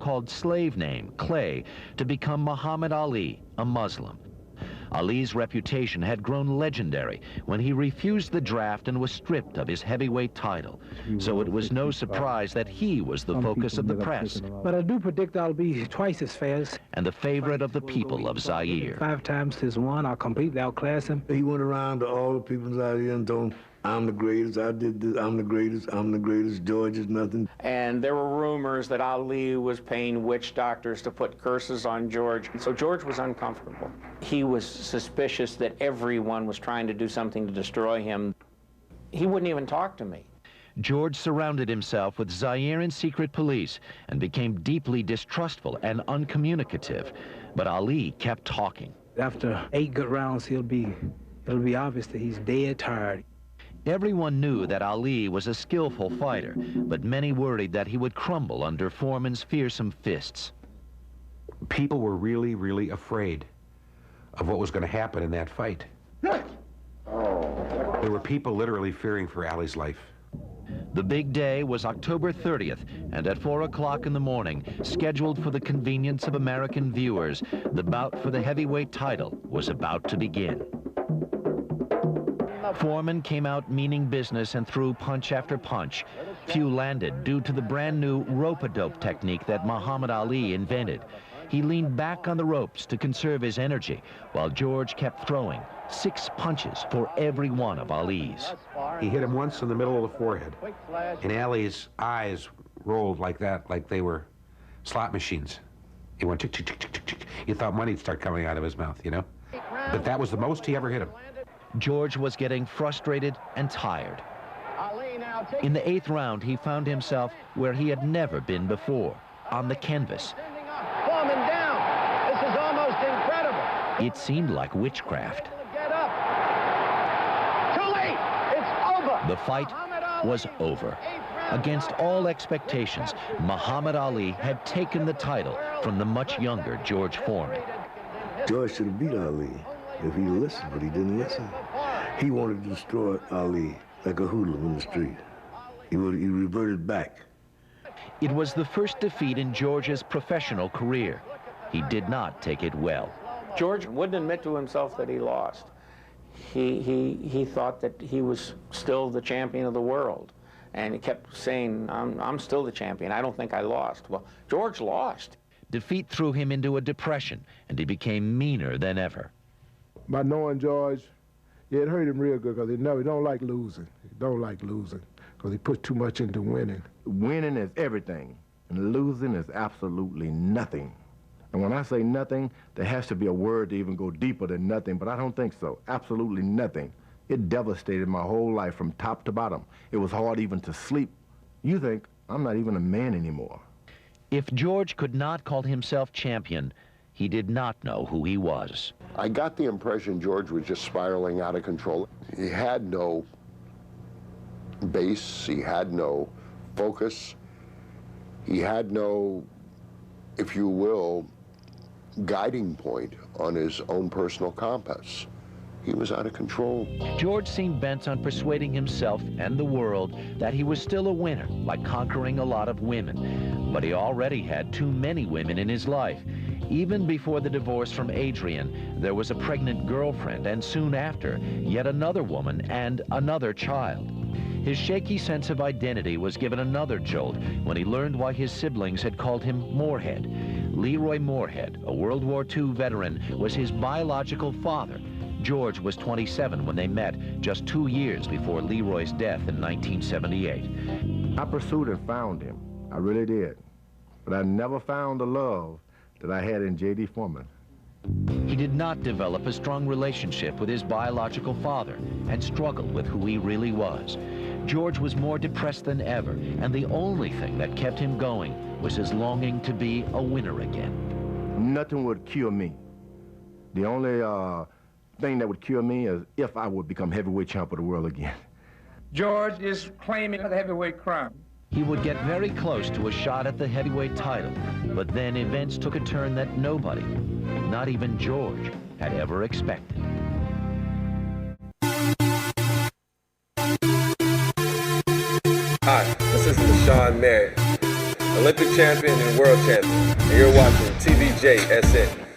called slave name, Clay, to become Muhammad Ali, a Muslim. Ali's reputation had grown legendary when he refused the draft and was stripped of his heavyweight title. So it was no surprise that he was the focus of the press But I do predict I'll be twice as fast. and the favorite of the people of Zaire. 5 times his one, I'll completely outclass him. He went around to all the people in Zaire and told them, I'm the greatest, I did this, I'm the greatest, George is nothing. And there were rumors that Ali was paying witch doctors to put curses on George. So George was uncomfortable. He was suspicious that everyone was trying to do something to destroy him. He wouldn't even talk to me. George surrounded himself with Zairean secret police and became deeply distrustful and uncommunicative. But Ali kept talking. After 8 good rounds, it'll be obvious that he's dead tired. Everyone knew that Ali was a skillful fighter, but many worried that he would crumble under Foreman's fearsome fists. People were really, really afraid of what was going to happen in that fight. There were people literally fearing for Ali's life. The big day was October 30th, and at 4 o'clock in the morning, scheduled for the convenience of American viewers, the bout for the heavyweight title was about to begin. Foreman came out meaning business and threw punch after punch. Few landed due to the brand new rope-a-dope technique that Muhammad Ali invented. He leaned back on the ropes to conserve his energy, while George kept throwing 6 punches for every one of Ali's. He hit him once in the middle of the forehead, and Ali's eyes rolled like that, like they were slot machines. He went tick, tick, tick, tick, tick, tick. You thought money'd start coming out of his mouth, you know? But that was the most he ever hit him. George was getting frustrated and tired. In the 8th round, he found himself where he had never been before, on the canvas. Foreman down. This is almost incredible. It seemed like witchcraft. Get up. Too late. It's over. The fight was over. Against all expectations, Muhammad Ali had taken the title from the much younger George Foreman. George should have beat Ali if he listened, but he didn't listen. He wanted to destroy Ali like a hoodlum in the street. He reverted back. It was the first defeat in George's professional career. He did not take it well. George wouldn't admit to himself that he lost. He thought that he was still the champion of the world. And he kept saying, I'm still the champion. I don't think I lost. Well, George lost. Defeat threw him into a depression, and he became meaner than ever. By knowing George, yeah, it hurt him real good because he don't like losing. He don't like losing because he puts too much into winning. Winning is everything, and losing is absolutely nothing. And when I say nothing, there has to be a word to even go deeper than nothing, but I don't think so. Absolutely nothing. It devastated my whole life from top to bottom. It was hard even to sleep. You think I'm not even a man anymore. If George could not call himself champion, he did not know who he was. I got the impression George was just spiraling out of control. He had no base, he had no focus, he had no, if you will, guiding point on his own personal compass. He was out of control. George seemed bent on persuading himself and the world that he was still a winner by conquering a lot of women. But he already had too many women in his life. Even before the divorce from Adrian, there was a pregnant girlfriend, and soon after, yet another woman and another child. His shaky sense of identity was given another jolt when he learned why his siblings had called him Moorhead. Leroy Moorhead, a World War II veteran, was his biological father. George was 27 when they met, just 2 years before Leroy's death in 1978. I pursued and found him. I really did. But I never found the love that I had in J.D. Foreman. He did not develop a strong relationship with his biological father and struggled with who he really was. George was more depressed than ever, and the only thing that kept him going was his longing to be a winner again. Nothing would cure me. The only thing that would cure me is if I would become heavyweight champ of the world again. George is claiming the heavyweight crown. He would get very close to a shot at the heavyweight title, but then events took a turn that nobody, not even George, had ever expected. Hi, this is LaShawn Merritt. And Olympic champion and world champion. And you're watching TVJ SN.